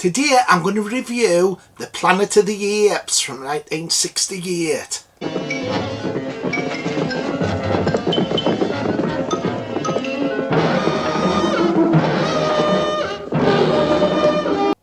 Today I'm going to review The Planet of the Apes from 1968.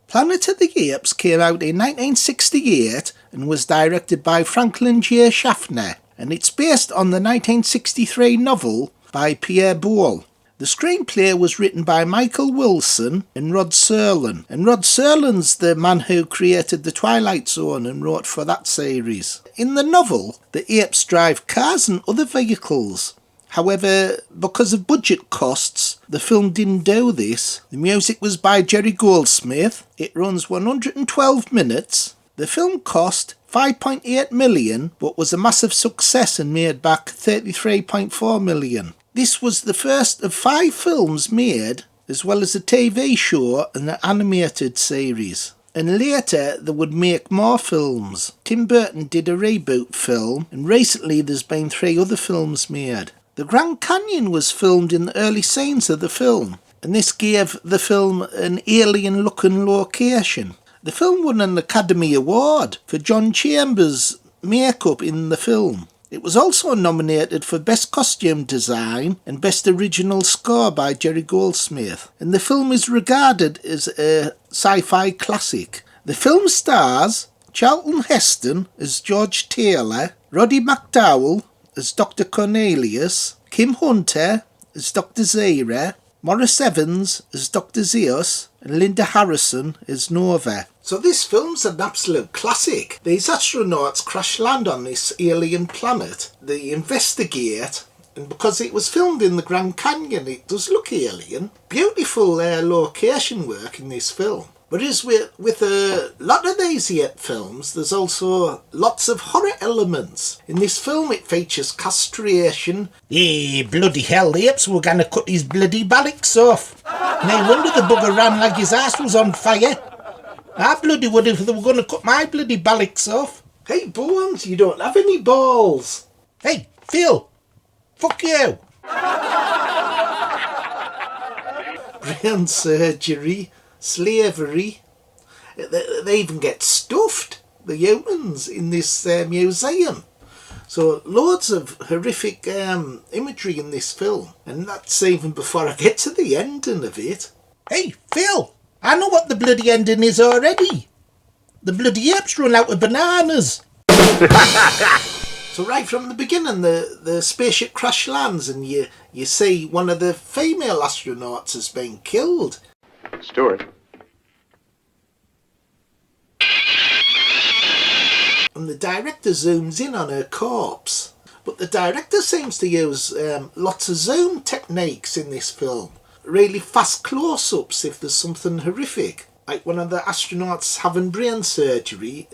Planet of the Apes came out in 1968 and was directed by Franklin J. Schaffner, and it's based on the 1963 novel by Pierre Boulle. The screenplay was written by Michael Wilson and Rod Serling, and Rod Serling's the man who created The Twilight Zone and wrote for that series. In the novel, the apes drive cars and other vehicles. However, because of budget costs, the film didn't do this. The music was by Jerry Goldsmith. It runs 112 minutes. The film cost $5.8 million, but was a massive success and made back $33.4 million. This was the first of 5 films made, as well as a TV show and an animated series. And later they would make more films. Tim Burton did a reboot film, and recently there's been 3 other films made. The Grand Canyon was filmed in the early scenes of the film, and this gave the film an alien-looking location. The film won an Academy Award for John Chambers' makeup in the film. It was also nominated for Best Costume Design and Best Original Score by Jerry Goldsmith, and the film is regarded as a sci-fi classic. The film stars Charlton Heston as George Taylor, Roddy McDowall as Dr. Cornelius, Kim Hunter as Dr. Zira, Maurice Evans as Dr. Zeus, and Linda Harrison as Nova. So this film's an absolute classic. These astronauts crash land on this alien planet. They investigate, and because it was filmed in the Grand Canyon, it does look alien. Beautiful location work in this film. Whereas with a lot of these ape films, there's also lots of horror elements. In this film, it features castration. Bloody hell, the apes were going to cut his bloody ballocks off. No wonder the bugger ran like his ass was on fire. I bloody would if they were going to cut my bloody ballocks off. Hey, Bones, you don't have any balls. Hey, Phil, fuck you. Brain surgery. Slavery. They even get stuffed, the humans, in this museum. So loads of horrific imagery in this film, and that's even before I get to the ending of it. Hey Phil, I know what the bloody ending is already. The bloody apes run out of bananas. So right from the beginning, the spaceship crash lands, and you see one of the female astronauts has been killed. Stuart. And the director zooms in on her corpse. But the director seems to use lots of zoom techniques in this film. Really fast close-ups if there's something horrific. Like one of the astronauts having brain surgery,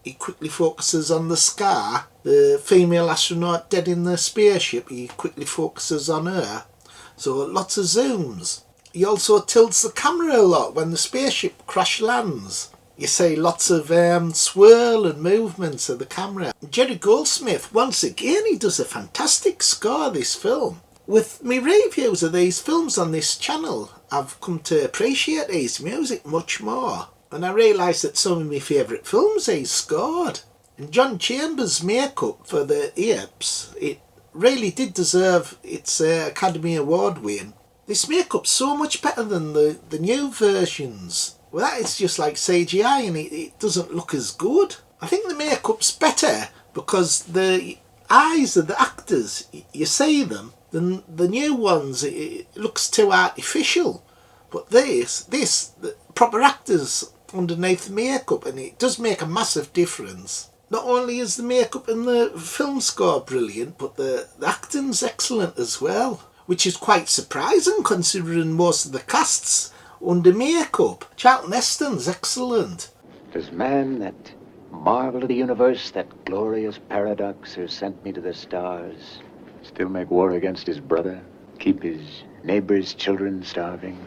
he quickly focuses on the scar. The female astronaut dead in the spaceship, he quickly focuses on her. So lots of zooms. He also tilts the camera a lot when the spaceship crash lands. You see lots of swirl and movements of the camera. Jerry Goldsmith, once again, he does a fantastic score, this film. With me reviews of these films on this channel, I've come to appreciate his music much more. And I realised that some of my favourite films he's scored. And John Chambers' makeup for the apes, it really did deserve its Academy Award win. This makeup's so much better than the new versions. Well, that is just like CGI, and it doesn't look as good. I think the makeup's better because the eyes of the actors, you see them, then the new ones, it looks too artificial. But the proper actors underneath the makeup, and it does make a massive difference. Not only is the makeup and the film score brilliant, but the acting's excellent as well. Which is quite surprising considering most of the casts under makeup. Charlton Heston's excellent. Does man, that marvel of the universe, that glorious paradox who sent me to the stars, still make war against his brother, keep his neighbor's children starving?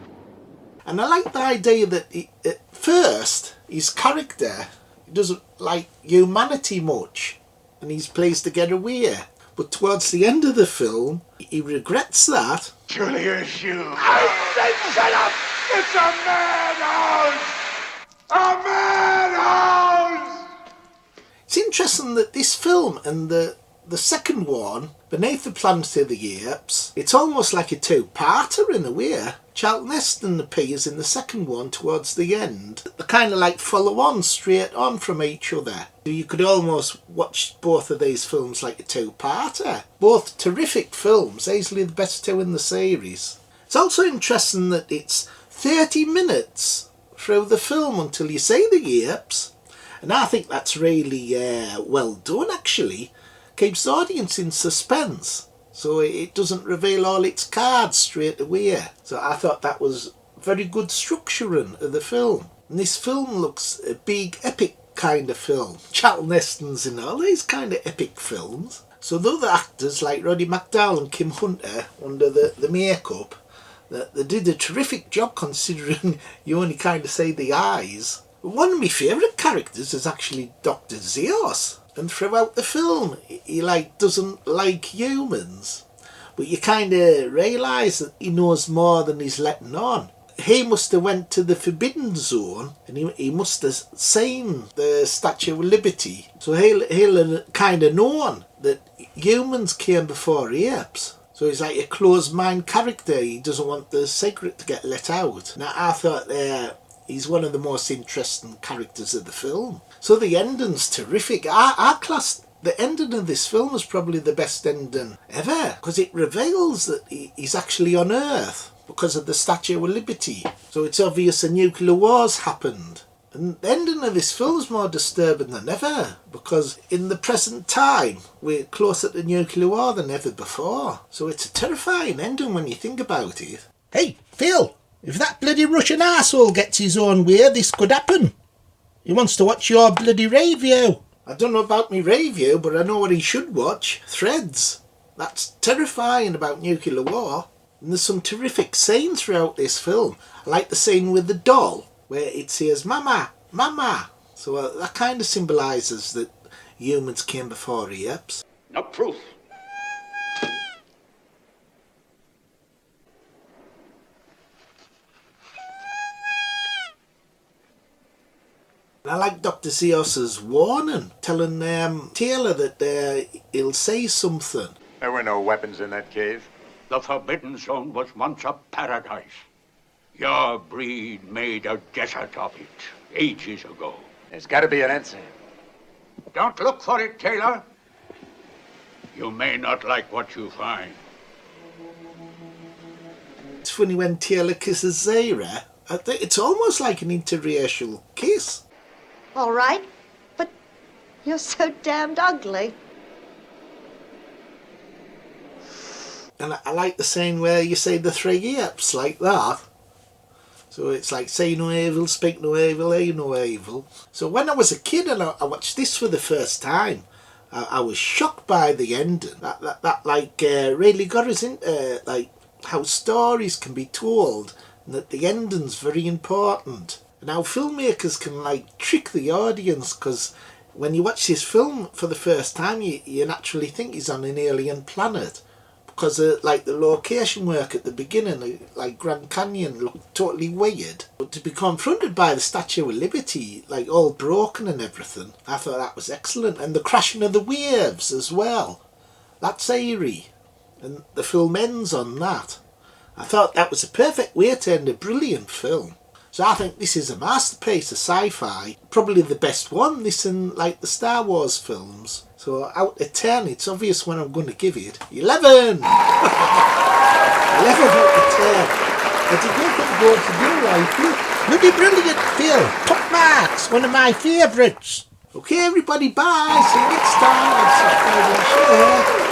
And I like the idea that at first his character doesn't like humanity much, and he's pleased to get away. But towards the end of the film, he regrets that. Julius, you... I said shut up! It's a madhouse! A madhouse! It's interesting that this film and the second one, Beneath the Planet of the Apes, it's almost like a two-parter in a way. Charlton Heston appears in the second one towards the end. They kind of like follow on straight on from each other. You could almost watch both of these films like a two-parter. Both terrific films, easily the best two in the series. It's also interesting that it's 30 minutes through the film until you see the apes. And I think that's really well done, actually. Keeps the audience in suspense, so it doesn't reveal all its cards straight away. So I thought that was very good structuring of the film. And this film looks a big, epic kind of film. Charlton Heston's in all these kind of epic films. So the other actors like Roddy McDowall and Kim Hunter under the makeup, they did a terrific job considering you only kind of see the eyes. One of my favourite characters is actually Dr. Zeus. And throughout the film, he doesn't like humans. But you kind of realise that he knows more than he's letting on. He must have went to the Forbidden Zone and he must have seen the Statue of Liberty. So he'll have kind of known that humans came before apes. So he's like a closed-mind character. He doesn't want the secret to get let out. Now I thought he's one of the most interesting characters of the film. So the ending's terrific. I class the ending of this film as probably the best ending ever, because it reveals that he's actually on Earth because of the Statue of Liberty. So it's obvious a nuclear war's happened. And the ending of this film is more disturbing than ever, because in the present time we're closer to nuclear war than ever before. So it's a terrifying ending when you think about it. Hey, Phil! If that bloody Russian arsehole gets his own way, this could happen. He wants to watch your bloody review. I don't know about me review, but I know what he should watch. Threads. That's terrifying about nuclear war. And there's some terrific scenes throughout this film. I like the scene with the doll, where it says, Mama, Mama. So that kind of symbolises that humans came before apes. Not proof. I like Dr. Zeus's warning, telling Taylor that he'll say something. There were no weapons in that cave. The Forbidden Zone was once a paradise. Your breed made a desert of it ages ago. There's got to be an answer. Don't look for it, Taylor. You may not like what you find. It's funny when Taylor kisses Zara. I think it's almost like an interracial kiss. All right, but you're so damned ugly. And I like the scene where you say the three apes like that. So it's like, say no evil, speak no evil, hear no evil. So when I was a kid and I watched this for the first time, I was shocked by the ending. That really got us into like how stories can be told, and that the ending's very important. And how filmmakers can like trick the audience, because when you watch this film for the first time, you naturally think he's on an alien planet. Because like the location work at the beginning, like Grand Canyon, looked totally weird. But to be confronted by the Statue of Liberty, like all broken and everything, I thought that was excellent. And the crashing of the waves as well. That's eerie. And the film ends on that. I thought that was a perfect way to end a brilliant film. So I think this is a masterpiece of sci-fi. Probably the best one, this and like the Star Wars films. So out of 10, it's obvious when I'm going to give it 11! 11 out of 10. It's a good thing going to do, right? Bloody brilliant, Phil. Top marks, one of my favourites. Okay, everybody, bye. See you next time. I'm subscribing, share.